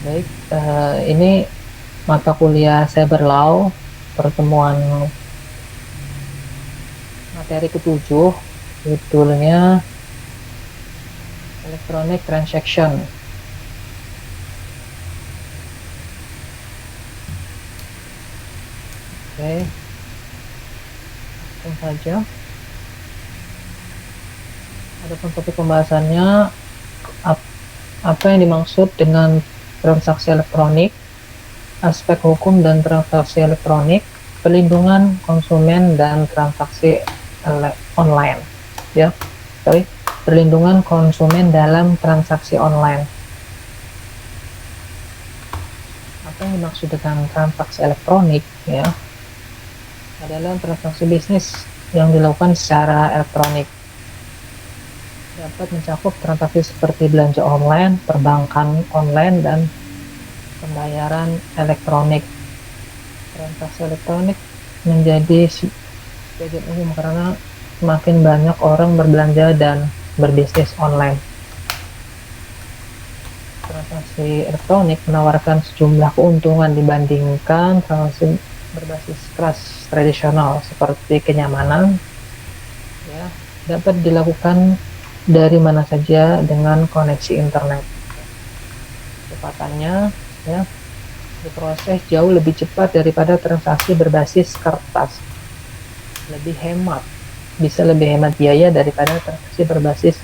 Baik, ini mata kuliah Cyber Law, pertemuan materi ketujuh, judulnya Electronic Transaction. Oke, langsung saja. Adapun topik pembahasannya, apa yang dimaksud dengan transaksi elektronik, aspek hukum dan transaksi elektronik, perlindungan konsumen dan transaksi online. Ya, sorry, perlindungan konsumen dalam transaksi online. Apa yang dimaksud dengan transaksi elektronik ya adalah transaksi bisnis yang dilakukan secara elektronik. Dapat mencakup transaksi seperti belanja online, perbankan online, dan pembayaran elektronik. Transaksi elektronik menjadi sebagian umum karena semakin banyak orang berbelanja dan berbisnis online. Transaksi elektronik menawarkan sejumlah keuntungan dibandingkan transaksi berbasis keras tradisional seperti kenyamanan, ya, dapat dilakukan dari mana saja dengan koneksi internet. Kecepatannya ya diproses jauh lebih cepat daripada transaksi berbasis kertas. Lebih hemat, bisa lebih hemat biaya daripada transaksi berbasis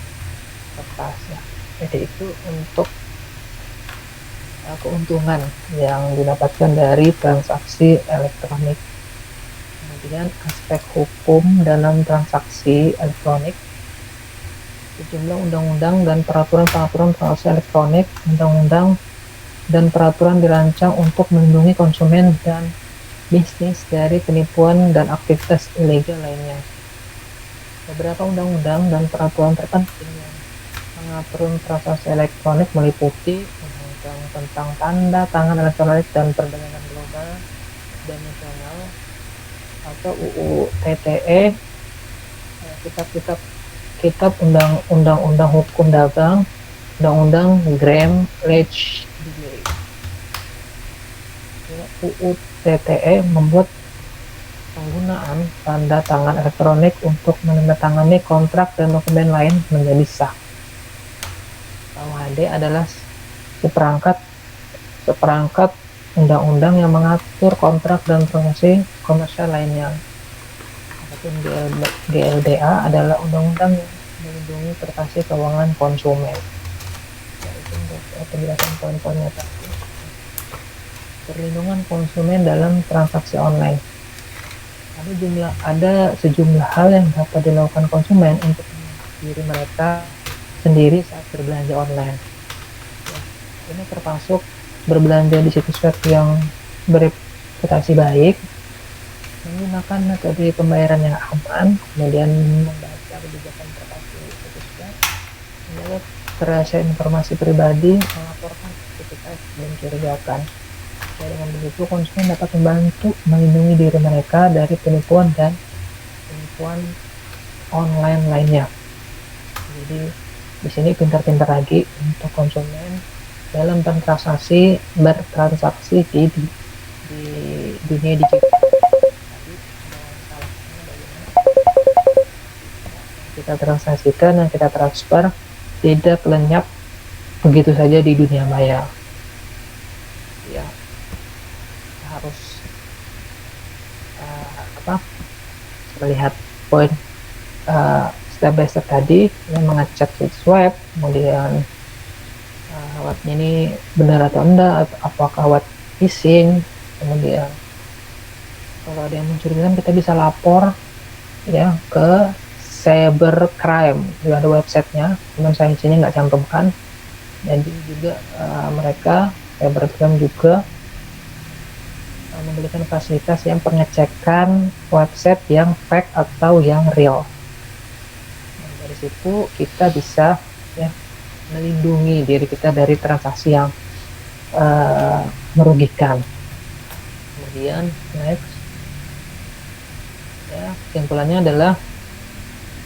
kertas ya. Jadi itu untuk keuntungan yang didapatkan dari transaksi elektronik. Kemudian aspek hukum dalam transaksi elektronik, sejumlah undang-undang dan peraturan-peraturan transaksi elektronik, undang-undang dan peraturan dirancang untuk melindungi konsumen dan bisnis dari penipuan dan aktivitas ilegal lainnya. Beberapa undang-undang dan peraturan terpenting yang mengatur transaksi elektronik meliputi undang-undang tentang tanda tangan elektronik dan perdagangan global dan nasional atau UU TTE, kitab undang-undang hukum dagang, undang-undang Gramm-Leach Delay. UU TTE membuat penggunaan tanda tangan elektronik untuk menandatangani kontrak dan dokumen lain menjadi sah. KUHD adalah seperangkat undang-undang yang mengatur kontrak dan transaksi komersial lainnya. Adapun GLDA adalah undang-undang yang melindungi privasi keuangan konsumen. Yaitu untuk penjelasan poin-poinnya tadi. Perlindungan konsumen dalam transaksi online. Ada sejumlah hal yang dapat dilakukan konsumen untuk diri mereka sendiri saat berbelanja online. Ini termasuk berbelanja di situs web yang bereputasi baik, menggunakan metode pembayaran yang aman, kemudian membaca kebijakan privasi situs web, menjaga kerahasiaan informasi pribadi, melaporkan aktivitas mencurigakan. Dengan begitu, konsumen dapat membantu melindungi diri mereka dari penipuan dan penipuan online lainnya. Jadi di sini pintar-pintar lagi untuk konsumen dalam bertransaksi di dunia digital. Tadi kita transaksikan dan kita transfer tidak lenyap begitu saja di dunia maya. Ya, harus melihat poin step by step tadi, yang mengecek situs web, kemudian webnya ini benar atau enggak, atau apakah web phishing, kemudian kalau ada yang mencurigakan kita bisa lapor ya ke cybercrime, juga ada websitenya, cuman saya di sini nggak cantumkan. Jadi juga mereka cybercrime juga memberikan fasilitas yang pengecekan website yang fake atau yang real. Nah, dari situ kita bisa ya melindungi diri kita dari transaksi yang merugikan. Kemudian next, ya kesimpulannya adalah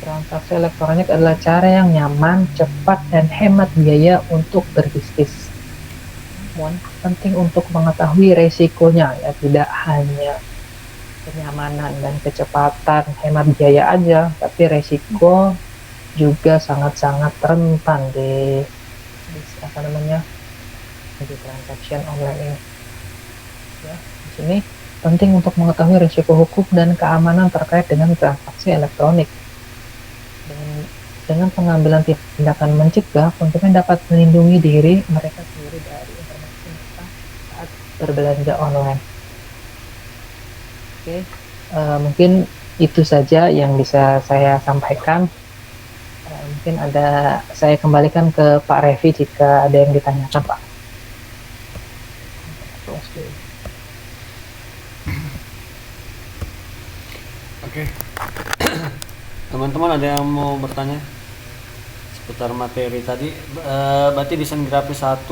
transaksi elektronik adalah cara yang nyaman, cepat, dan hemat biaya untuk berbisnis. namun penting untuk mengetahui resikonya ya, tidak hanya kenyamanan dan kecepatan, hemat biaya aja, tapi resiko juga sangat-sangat rentan di apa namanya di transaction online ini. Ya, di sini penting untuk mengetahui risiko hukum dan keamanan terkait dengan transaksi elektronik. Dengan pengambilan tindakan mencegah, konsumen dapat melindungi diri mereka sendiri dari informasi mereka saat berbelanja online. Oke, mungkin itu saja yang bisa saya sampaikan. Mungkin saya kembalikan ke Pak Revi jika ada yang ditanyakan, Pak. Oke. Teman-teman ada yang mau bertanya seputar materi tadi? Berarti desain grafis 1,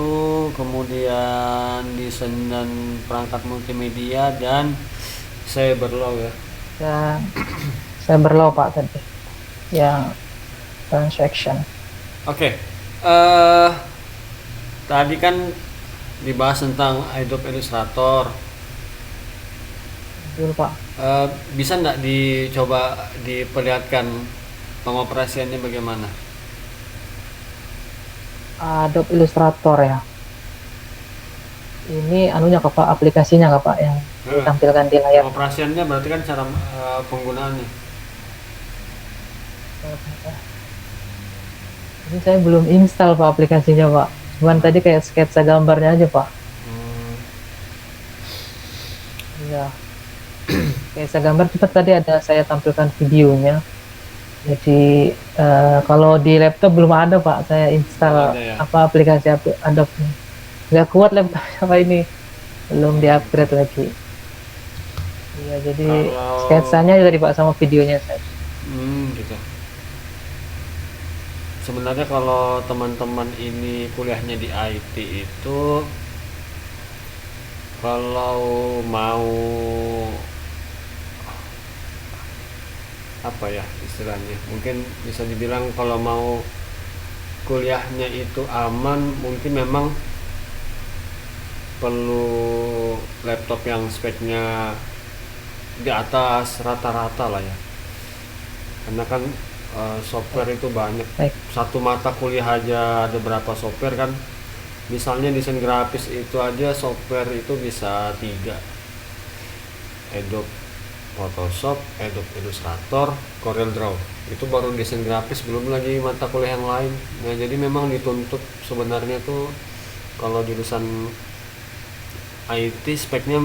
kemudian desain dan perangkat multimedia, dan cyberlaw ya. Saya berlaw Pak tadi yang transaction. Oke. Tadi kan dibahas tentang Adobe Illustrator. Betul Pak. Bisa nggak dicoba diperlihatkan pengoperasiannya bagaimana? Adobe Illustrator ya. Ini anunya Pak, aplikasinya Pak yang ditampilkan di layar. Pengoperasiannya berarti kan cara penggunaannya. Ini saya belum install Pak aplikasinya Pak. Cuman tadi kayak sketsa gambarnya aja Pak. Iya. Sketsa gambar cepat tadi ada saya tampilkan videonya. Jadi kalau di laptop belum ada Pak, saya install ya? aplikasi Adobe. Nggak kuat laptop apa ini, belum di-upgrade lagi. Iya, jadi sketsanya tadi Pak sama videonya saya. Gitu. Sebenarnya kalau teman-teman ini kuliahnya di IT itu, kalau mau apa ya istilahnya, mungkin bisa dibilang kalau mau kuliahnya itu aman, mungkin memang perlu laptop yang speknya di atas rata-rata lah ya, karena kan software itu banyak. Satu mata kuliah aja ada berapa software kan, misalnya desain grafis itu aja software itu bisa 3: Adobe Photoshop, Adobe Illustrator, Corel Draw. Itu baru desain grafis, belum lagi mata kuliah yang lain. Nah, jadi memang dituntut sebenarnya tuh kalau jurusan IT speknya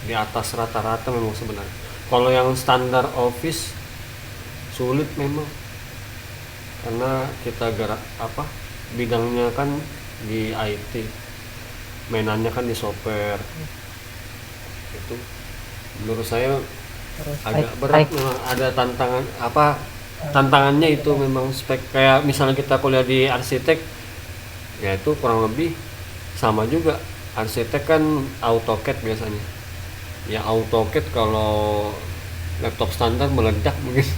di atas rata-rata memang sebenarnya. Kalau yang standar Office sulit memang, karena kita bidangnya kan di IT, mainannya kan di software. Itu menurut saya agak berat memang, ada tantangannya itu memang spek. Kayak misalnya kita kuliah di arsitek ya, itu kurang lebih sama juga. Arsitek kan AutoCAD biasanya ya, AutoCAD kalau laptop standar meledak mungkin.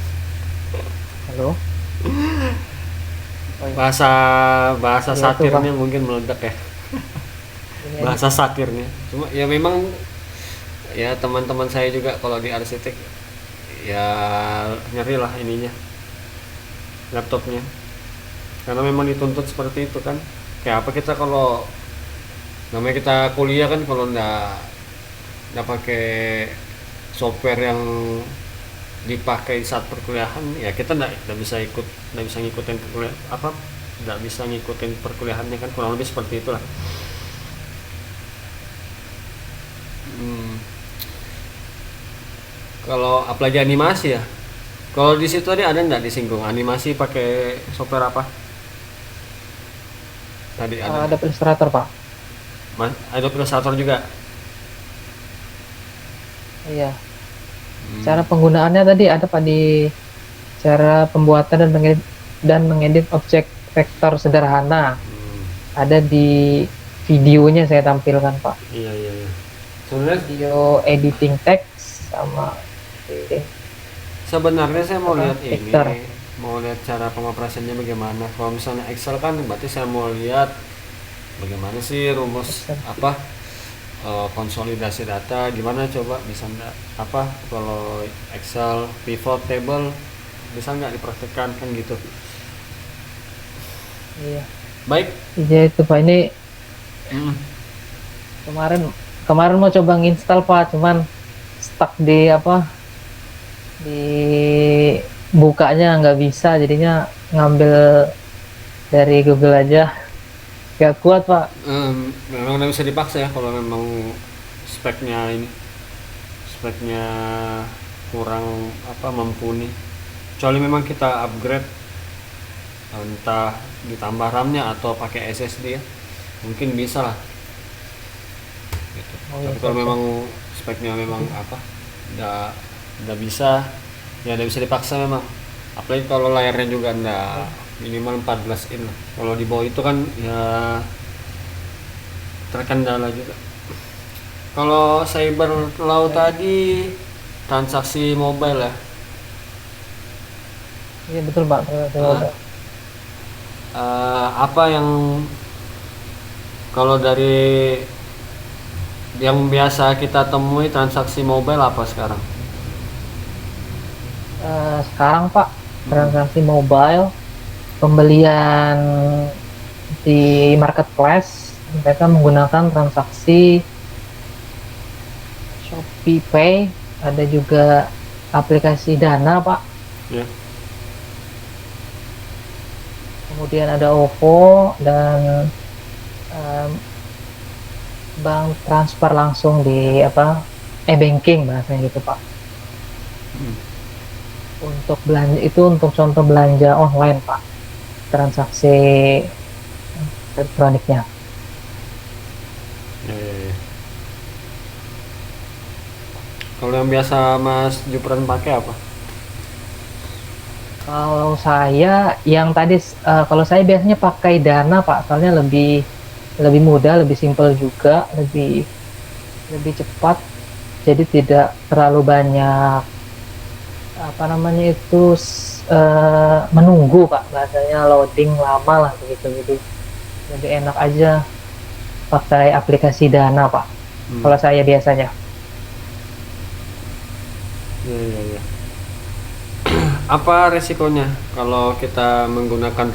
Halo. bahasa satirnya mungkin meledak ya. Bahasa satirnya. Cuma ya memang ya, teman-teman saya juga kalau di arsitek ya nyeri lah ininya, laptopnya, karena memang dituntut seperti itu kan. Kayak apa, kita kalau namanya kita kuliah kan, kalau nggak pakai software yang dipakai saat perkuliahan ya, kita nggak bisa ngikutin nggak bisa ngikutin perkuliahannya kan, kurang lebih seperti itulah. Kalau apalagi animasi ya, kalau di situ tadi ada nggak disinggung animasi pakai software apa tadi? Ada Illustrator Pak. Ada Illustrator juga. Iya. Cara penggunaannya tadi ada Pak di cara pembuatan dan mengedit objek vektor sederhana. Ada di videonya saya tampilkan Pak. Iya. Sebenarnya video editing teks sama sebenarnya saya mau lihat ini, mau lihat cara pengoperasiannya bagaimana. Kalau misalnya Excel kan berarti saya mau lihat bagaimana sih rumus Excel. apa konsolidasi data, gimana coba bisa nggak apa kalau Excel pivot table bisa nggak dipraktekkan kan gitu. Iya. Baik. Iya itu Pak, ini Mm. kemarin kemarin mau coba nginstal Pak, cuman stuck di apa, di bukanya nggak bisa, jadinya ngambil dari Google aja, nggak kuat Pak. Memang nggak bisa dipaksa ya kalau memang speknya ini speknya kurang apa mumpuni, kecuali memang kita upgrade entah ditambah RAM-nya atau pakai SSD ya mungkin bisa lah gitu. Oh iya Tapi kalau siap siap. memang speknya memang apa nggak nggak bisa, ya nggak bisa dipaksa memang, apalagi kalau layarnya juga nggak Iya. minimal 14 in lah, kalau di bawah itu kan ya terkendala juga. Kalau cyber law Baik. tadi transaksi mobile ya. Iya betul Pak. Ah, apa yang kalau dari yang biasa kita temui transaksi mobile apa sekarang? Sekarang Pak, Hmm. transaksi mobile, pembelian di marketplace, mereka menggunakan transaksi Shopee Pay, ada juga aplikasi Dana Pak, Ya. kemudian ada OVO dan em, bank transfer langsung di apa, e-banking bahasanya gitu Pak. Hmm. Untuk belanja itu untuk contoh belanja online Pak, transaksi elektroniknya. Ya, ya, ya. Kalau yang biasa Mas Jupran pakai apa? Kalau saya yang tadi kalau saya biasanya pakai Dana Pak, soalnya lebih lebih mudah, lebih simpel juga, lebih lebih cepat. Jadi tidak terlalu banyak apa namanya itu menunggu Pak, bahasanya loading lama lah begitu. Jadi lebih enak aja pakai aplikasi Dana Pak. Hmm. Kalau saya biasanya. Ya, ya, ya. Apa resikonya kalau kita menggunakan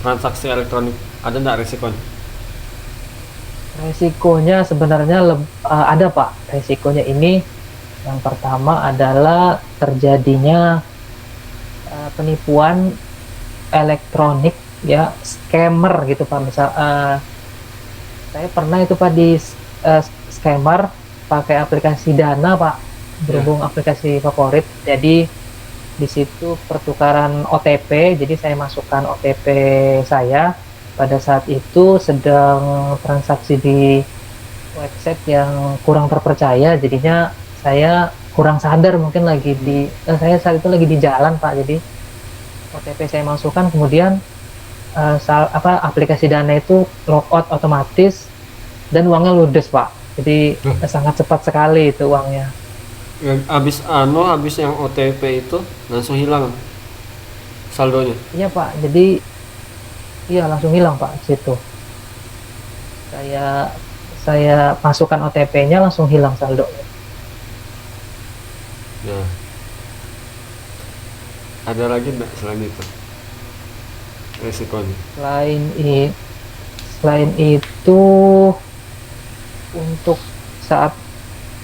transaksi elektronik? Ada nggak resikonya? Resikonya sebenarnya ada Pak. Resikonya ini yang pertama adalah terjadinya penipuan elektronik, ya, scammer gitu Pak. Misal saya pernah itu Pak di scammer pakai aplikasi Dana Pak, Ya. berhubung aplikasi favorit. Jadi di situ pertukaran OTP, jadi saya masukkan OTP saya pada saat itu sedang transaksi di website yang kurang terpercaya, jadinya saya kurang sadar, mungkin lagi Hmm. di saya saat itu lagi di jalan Pak, jadi OTP saya masukkan, kemudian aplikasi Dana itu logout otomatis dan uangnya ludes Pak, jadi Loh, sangat cepat sekali itu uangnya. habis yang OTP itu langsung hilang saldonya. Iya Pak, jadi iya langsung hilang Pak di situ. Saya saya masukkan OTP-nya langsung hilang saldonya. Nah, ada lagi nggak selain itu resikonya? Selain itu, untuk saat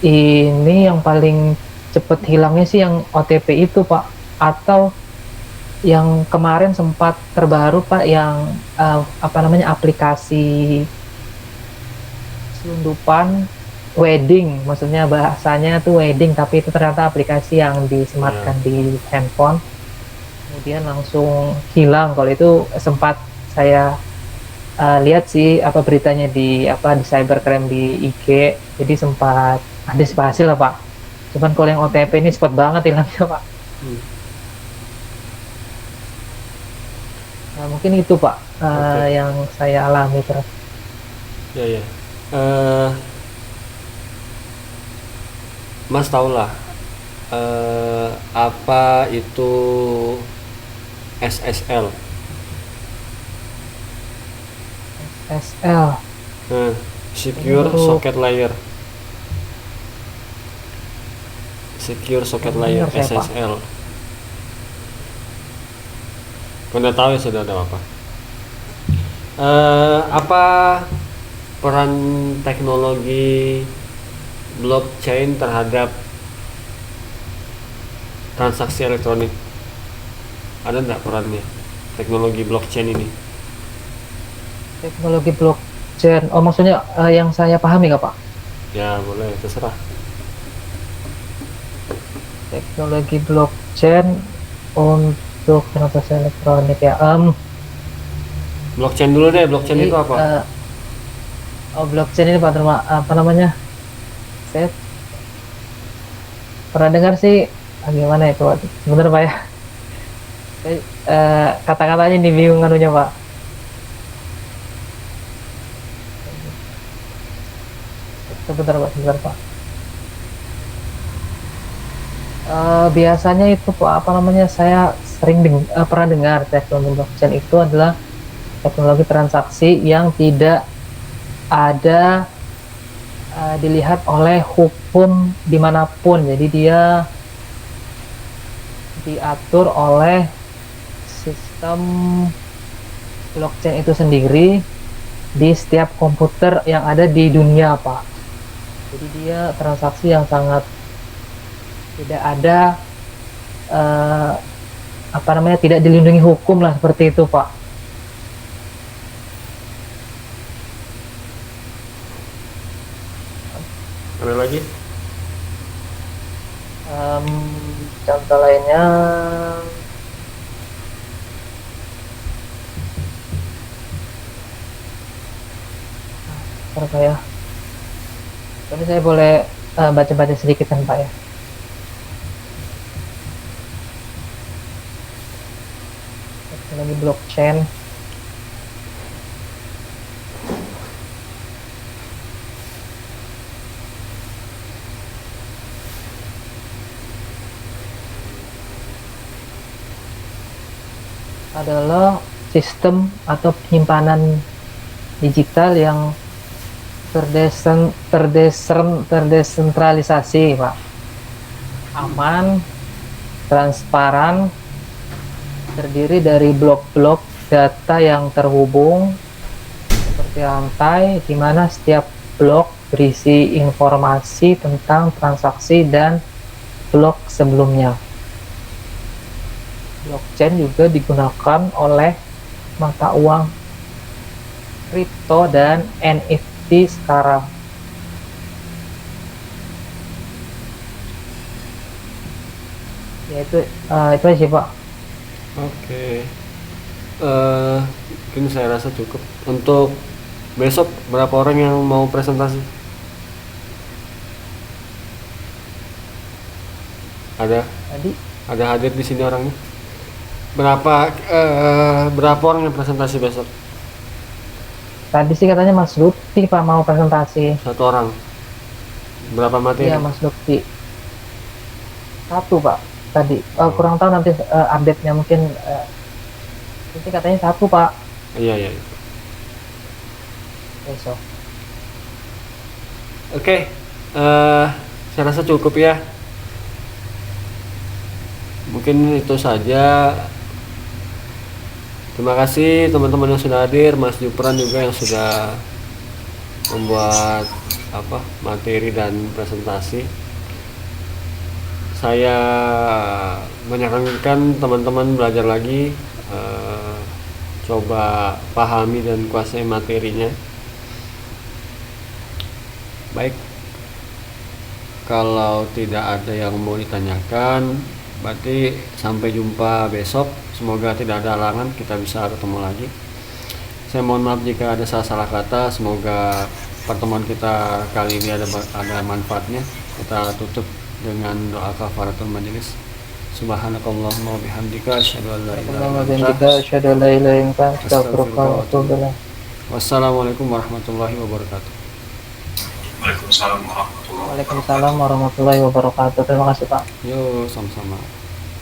ini yang paling cepet hilangnya sih yang OTP itu Pak, atau yang kemarin sempat terbaru Pak, yang apa namanya, aplikasi selundupan wedding, maksudnya bahasanya tuh wedding tapi itu ternyata aplikasi yang Ya. disematkan di handphone, kemudian langsung hilang. Kalau itu sempat saya lihat sih apa beritanya di apa di cybercrime di IG, jadi sempat antisipasi lah Pak. Cuman kalau yang OTP ini cepet banget hilangnya Pak. Hmm. Nah, mungkin itu Pak, Oke. yang saya alami terus. Ya, ya. Eh, Mas tau lah apa itu SSL? SL. Nah, Ini secure baru socket layer, secure socket belum layer dengar saya Pak. SSL. Kau udah tahu ya sudah ada apa? Apa peran teknologi blockchain terhadap transaksi elektronik? Ada nggak perannya teknologi blockchain ini? Teknologi blockchain. Oh, maksudnya yang saya pahami nggak Pak? Ya boleh, terserah. Teknologi blockchain untuk transaksi elektronik ya. Blockchain dulu deh, blockchain Jadi itu apa? blockchain ini Pak, apa namanya? Saya pernah dengar sih, gimana itu Pak? Sebentar Pak ya. Kata-katanya ini bingung anunya Pak. Sebentar Pak. Biasanya itu Pak, apa namanya? Saya pernah dengar teknologi blockchain itu adalah teknologi transaksi yang tidak ada dilihat oleh hukum dimanapun. Jadi dia diatur oleh sistem blockchain itu sendiri di setiap komputer yang ada di dunia Pak. Jadi dia transaksi yang sangat tidak ada eh, apa namanya, tidak dilindungi hukum lah, seperti itu Pak. Ada lagi? Em, Contoh lainnya apa ya? Tapi saya boleh baca-baca sedikit kan Pak ya. Teknologi blockchain adalah sistem atau penyimpanan digital yang terdesentralisasi Pak, aman, transparan, terdiri dari blok-blok data yang terhubung seperti rantai, di mana setiap blok berisi informasi tentang transaksi dan blok sebelumnya. Blockchain juga digunakan oleh mata uang kripto dan NFT sekarang. Ya itu aja sih Pak. Oke. Mungkin saya rasa cukup. Untuk besok berapa orang yang mau presentasi? Ada? Tadi Ada hadir di sini orangnya? Berapa orang yang presentasi besok? tadi sih katanya Mas Lutfi Pak mau presentasi. Satu orang. Berapa materi? Iya Mas Lutfi. Satu Pak tadi. Kurang tahu nanti update-nya, mungkin nanti katanya satu Pak Iya, iya. besok. Oke. Saya rasa cukup ya. Mungkin itu saja. Terima kasih teman-teman yang sudah hadir, Mas Jupran juga yang sudah membuat materi dan presentasi. Saya menyarankan teman-teman belajar lagi, coba pahami dan kuasai materinya. Baik, kalau tidak ada yang mau ditanyakan, berarti sampai jumpa besok. Semoga tidak ada halangan, kita bisa ketemu lagi. Saya mohon maaf jika ada salah kata. Semoga pertemuan kita kali ini ada manfaatnya. Kita tutup dengan doa kafaratul majelis. Subhanakallahumma wa bihamdika asyhadu an la ilaha illa anta astaghfiruka wa atubu ilaik. Wassalamualaikum warahmatullahi wabarakatuh. Waalaikumsalam warahmatullahi wabarakatuh. Terima kasih Pak. Yo, sama-sama.